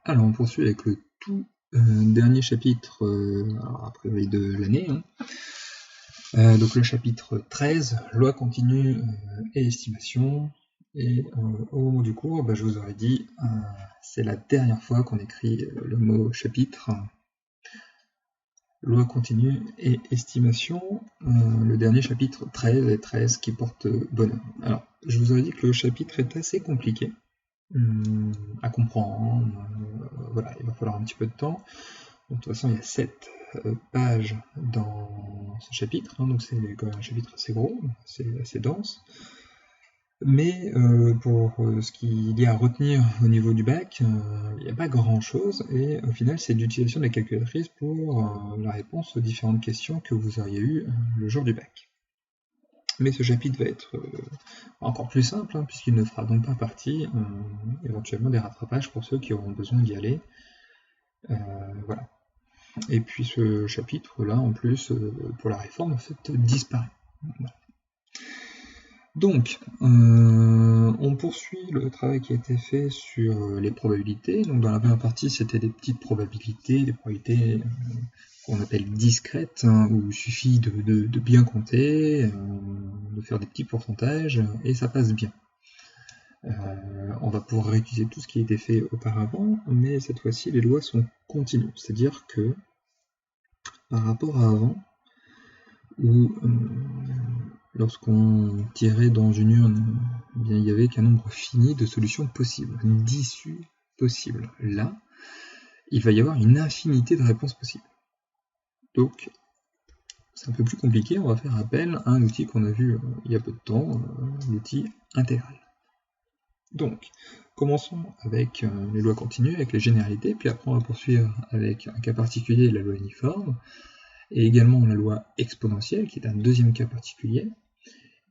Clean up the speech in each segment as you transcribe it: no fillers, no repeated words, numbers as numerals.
Alors, on poursuit avec le tout dernier chapitre, a priori de l'année. Donc le chapitre 13, loi continue et estimation. Et au moment du cours, je vous aurais dit, c'est la dernière fois qu'on écrit le mot chapitre. Loi continue et estimation, le dernier chapitre 13 et 13 qui porte bonheur. Alors, je vous aurais dit que le chapitre est assez compliqué à comprendre, voilà, il va falloir un petit peu de temps. Donc, de toute façon, il y a 7 pages dans ce chapitre, donc c'est quand même un chapitre assez gros, assez dense. Mais pour ce qu'il y a à retenir au niveau du bac, il n'y a pas grand chose, et au final c'est l'utilisation de la calculatrice pour la réponse aux différentes questions que vous auriez eues le jour du bac. Mais ce chapitre va être encore plus simple, puisqu'il ne fera donc pas partie éventuellement des rattrapages pour ceux qui auront besoin d'y aller. Voilà. Et puis ce chapitre-là, en plus, pour la réforme, en fait, disparaît. Voilà. Donc, on poursuit le travail qui a été fait sur les probabilités. Donc, dans la première partie, c'était des petites probabilités, des probabilités qu'on appelle discrètes, où il suffit de bien compter, de faire des petits pourcentages, et ça passe bien. On va pouvoir réutiliser tout ce qui a été fait auparavant, mais cette fois-ci, les lois sont continues. C'est-à-dire que, par rapport à avant, où lorsqu'on tirait dans une urne, il n'y avait qu'un nombre fini de solutions possibles, d'issues possibles. Là, il va y avoir une infinité de réponses possibles. Donc, c'est un peu plus compliqué, on va faire appel à un outil qu'on a vu il y a peu de temps, l'outil intégral. Donc, commençons avec les lois continues, avec les généralités, puis après on va poursuivre avec un cas particulier, la loi uniforme, et également la loi exponentielle, qui est un deuxième cas particulier.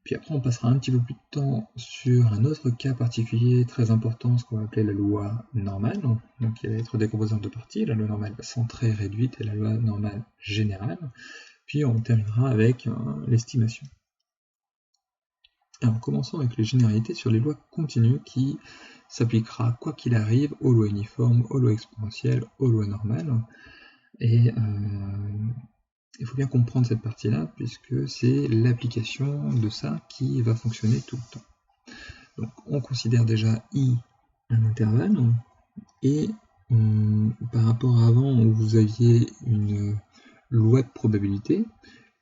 Puis après, on passera un petit peu plus de temps sur un autre cas particulier très important, ce qu'on va appeler la loi normale, donc qui va être décomposée en deux parties, la loi normale centrée réduite et la loi normale générale. Puis on terminera avec l'estimation. Alors commençons avec les généralités sur les lois continues qui s'appliquera quoi qu'il arrive aux lois uniformes, aux lois exponentielles, aux lois normales. Et il faut bien comprendre cette partie-là, puisque c'est l'application de ça qui va fonctionner tout le temps. Donc on considère déjà I un intervalle, et par rapport à avant où vous aviez une loi de probabilité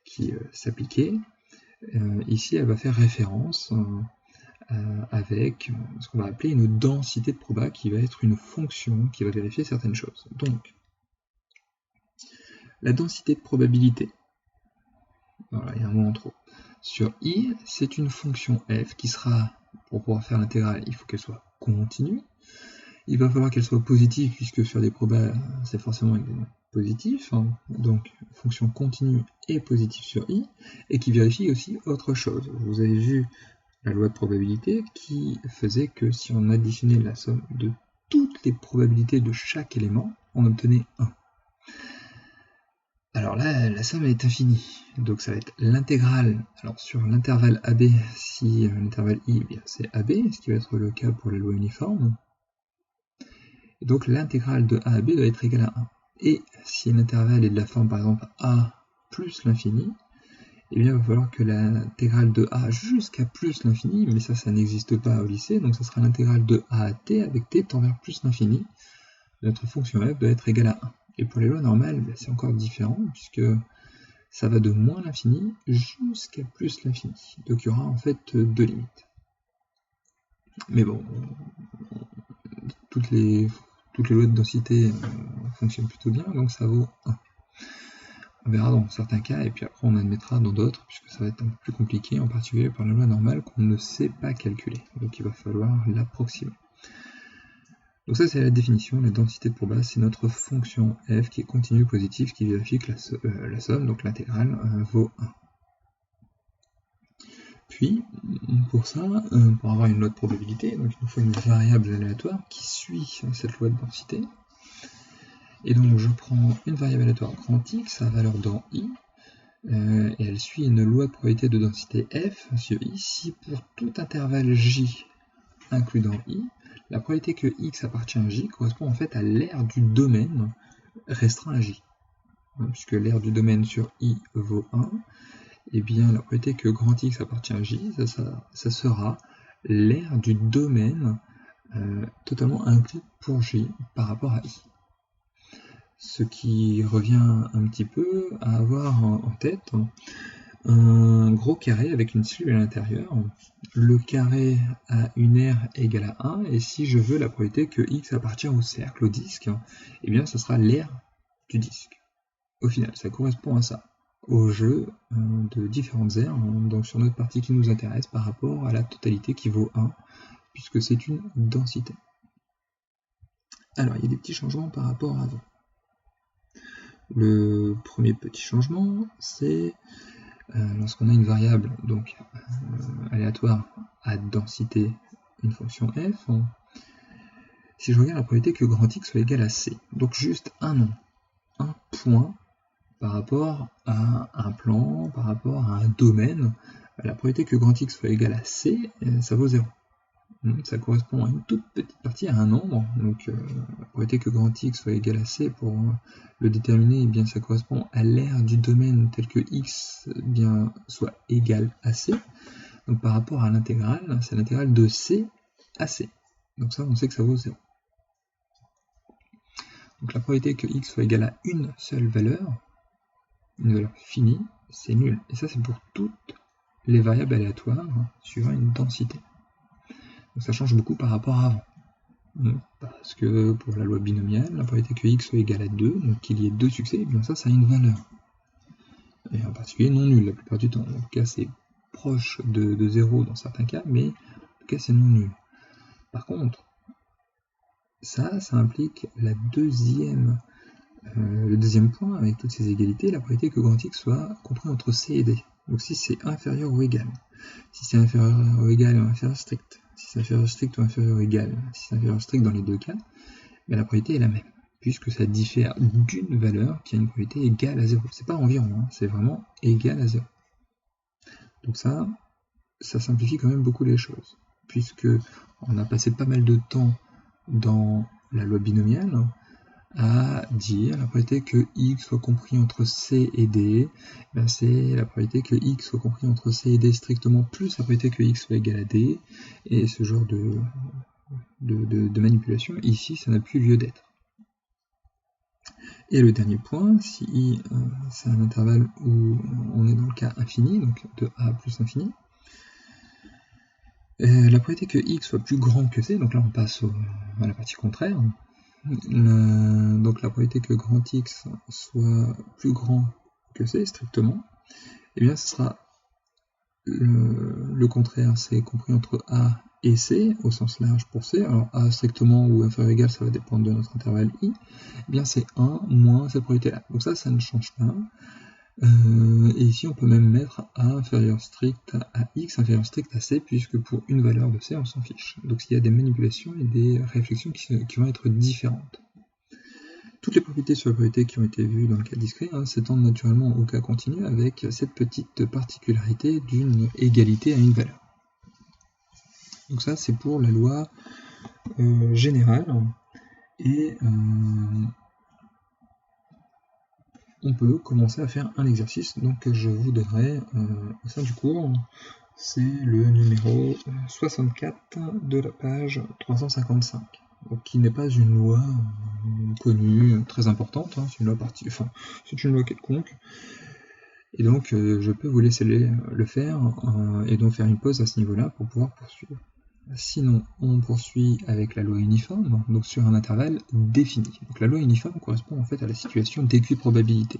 qui s'appliquait, ici elle va faire référence avec ce qu'on va appeler une densité de proba, qui va être une fonction qui va vérifier certaines choses. Donc, la densité de probabilité, voilà, il y a un mot en trop, sur I, c'est une fonction f qui sera, pour pouvoir faire l'intégrale, il faut qu'elle soit continue. Il va falloir qu'elle soit positive, puisque sur des probas, c'est forcément positif, donc fonction continue et positive sur I, et qui vérifie aussi autre chose. Vous avez vu la loi de probabilité qui faisait que si on additionnait la somme de toutes les probabilités de chaque élément, on obtenait 1. Alors là, la somme est infinie, donc ça va être l'intégrale. Alors sur l'intervalle AB, si l'intervalle I, eh bien c'est AB, ce qui va être le cas pour les lois uniformes. Et donc l'intégrale de A à B doit être égale à 1. Et si l'intervalle est de la forme par exemple A plus l'infini, eh bien il va falloir que l'intégrale de A jusqu'à plus l'infini, mais ça n'existe pas au lycée, donc ça sera l'intégrale de A à T avec T tend vers plus l'infini. Notre fonction f doit être égale à 1. Et pour les lois normales, c'est encore différent, puisque ça va de moins l'infini jusqu'à plus l'infini. Donc il y aura en fait deux limites. Mais bon, toutes les lois de densité fonctionnent plutôt bien, donc ça vaut 1. On verra dans certains cas, et puis après on admettra dans d'autres, puisque ça va être un peu plus compliqué, en particulier par la loi normale qu'on ne sait pas calculer. Donc il va falloir l'approximer. Donc ça c'est la définition, la densité de proba, c'est notre fonction f qui est continue positive, qui vérifie que la somme, donc l'intégrale, vaut 1. Puis, pour ça, pour avoir une loi de probabilité, donc il nous faut une variable aléatoire qui suit cette loi de densité. Et donc je prends une variable aléatoire grand X, sa valeur dans I, et elle suit une loi de probabilité de densité f sur I, si pour tout intervalle J inclus dans I, la probabilité que x appartient à j correspond en fait à l'aire du domaine restreint à j. Puisque l'aire du domaine sur i vaut 1, et bien la probabilité que grand X appartient à j, ça sera l'aire du domaine totalement inclus pour j par rapport à i. Ce qui revient un petit peu à avoir en tête un gros carré avec une cellule à l'intérieur. Le carré a une aire égale à 1, et si je veux la probabilité que x appartient au cercle, au disque, eh bien ce sera l'aire du disque. Au final, ça correspond à ça, au jeu de différentes aires, donc sur notre partie qui nous intéresse par rapport à la totalité qui vaut 1, puisque c'est une densité. Alors, il y a des petits changements par rapport à avant. Le premier petit changement, c'est lorsqu'on a une variable donc aléatoire à densité, une fonction f, si je regarde la probabilité que grand X soit égal à c, donc juste un nom, un point par rapport à un plan, par rapport à un domaine, la probabilité que grand X soit égal à c, ça vaut 0. Ça correspond à une toute petite partie, à un nombre, donc la probabilité que grand X soit égal à c, pour le déterminer, eh bien, ça correspond à l'aire du domaine tel que x bien, soit égal à c. Donc par rapport à l'intégrale, c'est l'intégrale de c à c. Donc ça, on sait que ça vaut 0. Donc la probabilité que x soit égal à une seule valeur, une valeur finie, c'est nul. Et ça, c'est pour toutes les variables aléatoires suivant une densité. Donc ça change beaucoup par rapport à avant. Parce que pour la loi binomiale, la probabilité que x soit égal à 2, donc qu'il y ait 2 succès, et bien ça a une valeur. Et en particulier non nulle la plupart du temps. En tout cas, c'est proche de 0 dans certains cas, mais en tout cas, c'est non nul. Par contre, ça implique le deuxième point, avec toutes ces égalités, la probabilité que grand X soit compris entre C et D. Donc si c'est inférieur ou égal. Si c'est inférieur ou égal ou inférieur strict. Si c'est inférieur strict ou inférieur ou égal. Si c'est inférieur strict dans les deux cas, mais la probabilité est la même, puisque ça diffère d'une valeur qui a une probabilité égale à 0. C'est pas environ, hein, c'est vraiment égal à 0. Donc ça simplifie quand même beaucoup les choses, puisque on a passé pas mal de temps dans la loi binomiale à dire la probabilité que x soit compris entre c et d, ben c'est la probabilité que x soit compris entre c et d strictement plus la probabilité que x soit égal à d, et ce genre de manipulation, ici, ça n'a plus lieu d'être. Et le dernier point, si c'est un intervalle où on est dans le cas infini, donc de a plus infini, la probabilité que x soit plus grand que c, donc là on passe à la partie contraire, donc la probabilité que grand X soit plus grand que C strictement, et bien ce sera le contraire, c'est compris entre A et C au sens large pour C. Alors A strictement ou inférieur ou égal, ça va dépendre de notre intervalle I, et bien c'est 1 moins cette probabilité là. Donc ça ne change pas. Et ici on peut même mettre A inférieur strict à X inférieur strict à C, puisque pour une valeur de C on s'en fiche. Donc il y a des manipulations et des réflexions qui vont être différentes. Toutes les propriétés sur la probabilité qui ont été vues dans le cas discret s'étendent naturellement au cas continu, avec cette petite particularité d'une égalité à une valeur. Donc ça c'est pour la loi générale, et on peut commencer à faire un exercice donc, que je vous donnerai au sein du cours. C'est le numéro 64 de la page 355. Donc, qui n'est pas une loi connue, très importante, c'est une loi c'est une loi quelconque. Et donc je peux vous laisser le faire et donc faire une pause à ce niveau-là pour pouvoir poursuivre. Sinon, on poursuit avec la loi uniforme, donc sur un intervalle défini. Donc la loi uniforme correspond en fait à la situation d'équiprobabilité.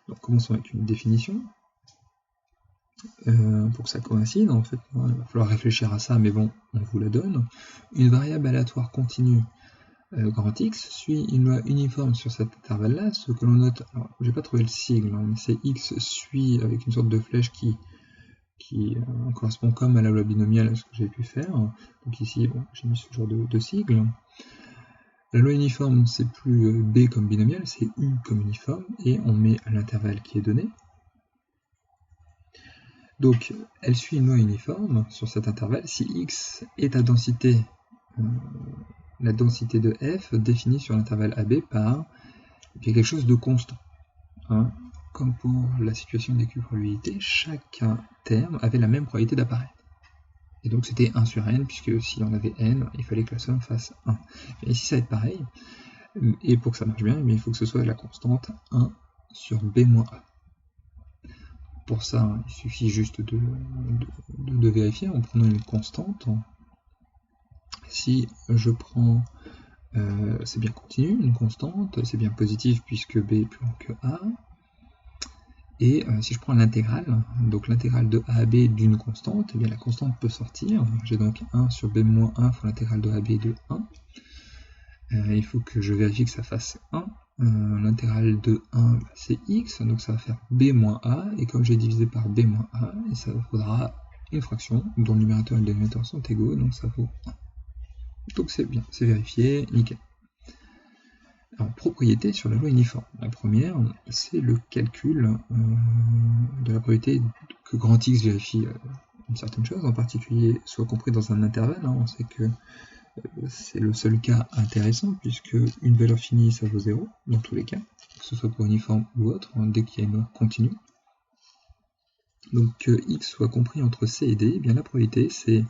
Donc commençons avec une définition. Pour que ça coïncide, en fait, il va falloir réfléchir à ça, mais bon, on vous la donne. Une variable aléatoire continue, grand X, suit une loi uniforme sur cet intervalle-là, ce que l'on note, alors j'ai pas trouvé le sigle, mais c'est X suit avec une sorte de flèche qui correspond comme à la loi binomiale à ce que j'ai pu faire. Donc ici, bon, j'ai mis ce genre de sigle. La loi uniforme, c'est plus B comme binomial, c'est U comme uniforme, et on met à l'intervalle qui est donné. Donc, elle suit une loi uniforme sur cet intervalle si x est à densité la densité de f définie sur l'intervalle AB par quelque chose de constant. Hein. Comme pour la situation d'équiprobabilité, chaque terme avait la même probabilité d'apparaître. Et donc c'était 1 sur n, puisque si on avait n, il fallait que la somme fasse 1. Et ici ça va être pareil, et pour que ça marche bien, il faut que ce soit la constante 1 sur b-a. Pour ça, il suffit juste de vérifier en prenant une constante. Si je prends, c'est bien continu, une constante, c'est bien positif puisque b est plus grand que a. Et si je prends l'intégrale, donc l'intégrale de a à b d'une constante, eh bien la constante peut sortir. J'ai donc 1 sur b-1 fois l'intégrale de a à b de 1. Il faut que je vérifie que ça fasse 1. L'intégrale de 1, c'est x, donc ça va faire b moins a, et comme j'ai divisé par b moins a, et ça faudra une fraction dont le numérateur et le dénominateur sont égaux, donc ça vaut 1. Donc c'est bien, c'est vérifié, nickel. Alors, propriété sur la loi uniforme. La première, c'est le calcul de la probabilité que grand X vérifie une certaine chose, en particulier soit compris dans un intervalle. Hein, on sait que c'est le seul cas intéressant, puisque une valeur finie, ça vaut 0, dans tous les cas, que ce soit pour uniforme ou autre, hein, dès qu'il y a une loi continue. Donc que X soit compris entre C et D, eh bien la probabilité, c'est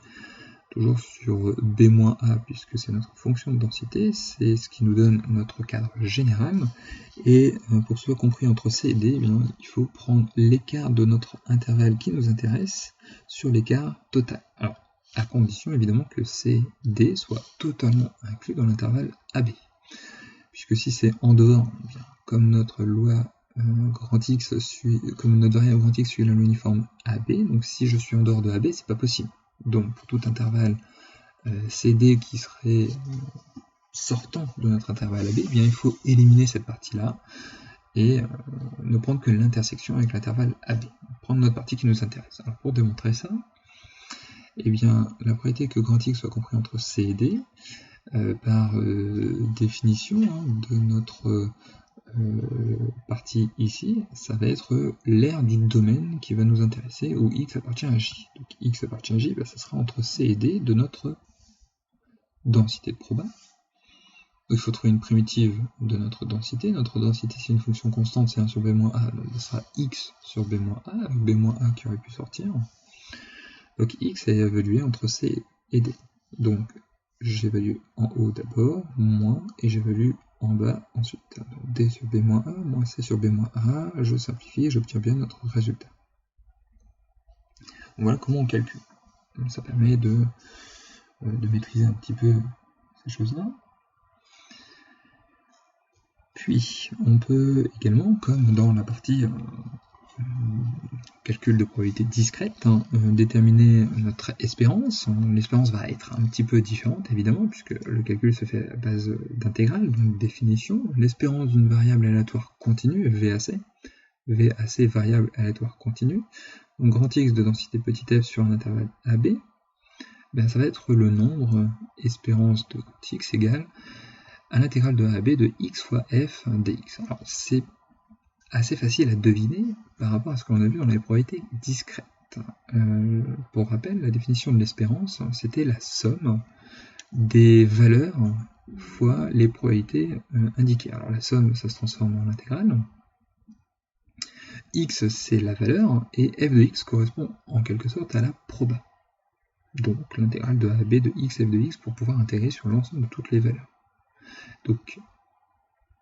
toujours sur b-a, puisque c'est notre fonction de densité, c'est ce qui nous donne notre cadre général, et pour que ce soit compris entre C et D, eh bien, il faut prendre l'écart de notre intervalle qui nous intéresse sur l'écart total. Alors, à condition évidemment que C et D soient totalement inclus dans l'intervalle AB. Puisque si c'est en dehors, eh bien, comme notre loi grand X suit, comme notre variable grand X suit la loi uniforme AB, donc si je suis en dehors de AB, c'est pas possible. Donc pour tout intervalle CD qui serait sortant de notre intervalle AB, eh bien, il faut éliminer cette partie-là et ne prendre que l'intersection avec l'intervalle AB. Prendre notre partie qui nous intéresse. Alors pour démontrer ça, eh bien, la probabilité que grand X soit compris entre C et D, par définition de notre partie ici, ça va être l'aire du domaine qui va nous intéresser, où X appartient à J. Donc X appartient à J, ça sera entre C et D de notre densité de proba. Il faut trouver une primitive de notre densité. Notre densité, c'est une fonction constante, c'est 1 sur b-a, donc ça sera X sur b-a, avec b-a qui aurait pu sortir. Donc X est évalué entre C et D. Donc j'évalue en haut d'abord, moins, et j'évalue en bas ensuite. Donc D sur B-A, moins C sur B-A, je simplifie et j'obtiens bien notre résultat. Voilà comment on calcule. Ça permet de maîtriser un petit peu ces choses-là. Puis, on peut également, comme dans la partie calcul de probabilité discrète, déterminer notre espérance. L'espérance va être un petit peu différente, évidemment, puisque le calcul se fait à base d'intégrale, donc définition. L'espérance d'une variable aléatoire continue, VAC, variable aléatoire continue, donc grand X de densité petit f sur un intervalle AB, ben ça va être le nombre espérance de grand X égale à l'intégrale de AB de x fois f dx. Alors c'est assez facile à deviner par rapport à ce qu'on a vu dans les probabilités discrètes. Pour rappel, la définition de l'espérance, c'était la somme des valeurs fois les probabilités indiquées. Alors la somme, ça se transforme en intégrale. X, c'est la valeur, et f de x correspond en quelque sorte à la proba. Donc l'intégrale de AB de x, f de x, pour pouvoir intégrer sur l'ensemble de toutes les valeurs. Donc,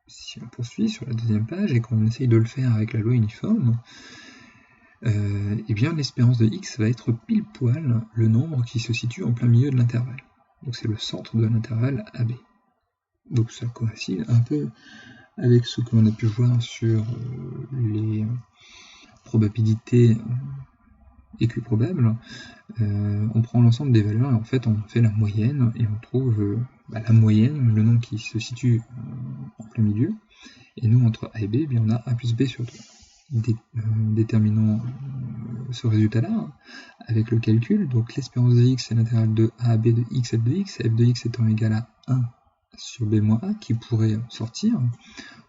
si on poursuit sur la deuxième page et qu'on essaye de le faire avec la loi uniforme, eh bien l'espérance de x va être pile poil le nombre qui se situe en plein milieu de l'intervalle. Donc c'est le centre de l'intervalle AB. Donc ça coïncide un peu avec ce que l'on a pu voir sur les probabilités équiprobables. On prend l'ensemble des valeurs et en fait on fait la moyenne et on trouve la moyenne, le nombre qui se situe en plein milieu, et nous entre A et B, bien, on a A plus B sur 2. Déterminons ce résultat-là avec le calcul. Donc l'espérance de x c'est l'intégrale de A à B de x f de x étant égal à 1 sur b moins a, qui pourrait sortir,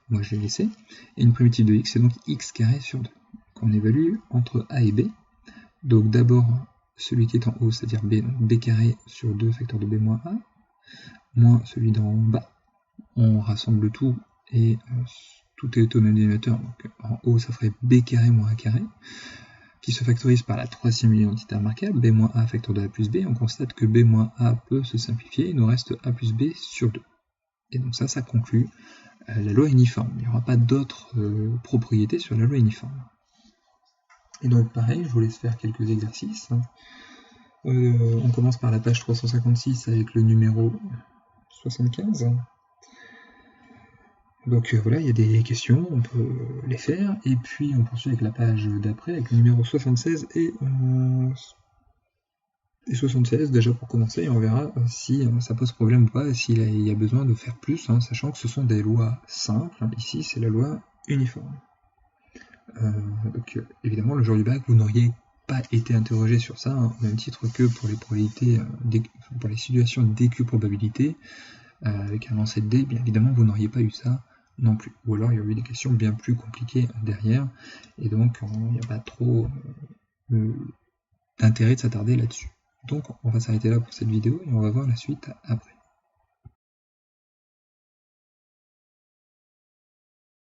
moi je l'ai laissé, et une primitive de x, c'est donc x carré sur 2, qu'on évalue entre A et B. Donc d'abord celui qui est en haut, c'est-à-dire b, donc b carré sur 2 facteur de b moins a, moins celui d'en bas. On rassemble tout et tout est au même dénominateur. Donc en haut, ça ferait b carré moins a carré, qui se factorise par la troisième identité remarquable, b moins a facteur de a plus b. On constate que b moins a peut se simplifier, il nous reste a plus b sur 2. Et donc ça conclut la loi uniforme. Il n'y aura pas d'autres propriétés sur la loi uniforme. Et donc pareil, je vous laisse faire quelques exercices. On commence par la page 356 avec le numéro 75. Donc voilà, il y a des questions, on peut les faire, et puis on poursuit avec la page d'après, avec le numéro 76 et 76, déjà pour commencer, et on verra si ça pose problème ou pas, et s'il y a besoin de faire plus, sachant que ce sont des lois simples, ici c'est la loi uniforme. Donc évidemment, le jour du bac, vous n'auriez pas été interrogé sur ça, au même titre que pour les probabilités, pour les situations d'éQ probabilité, avec un lancer de dés, bien évidemment, vous n'auriez pas eu ça non plus. Ou alors il y aurait eu des questions bien plus compliquées derrière, et donc il n'y a pas trop d'intérêt de s'attarder là-dessus. Donc on va s'arrêter là pour cette vidéo, et on va voir la suite après.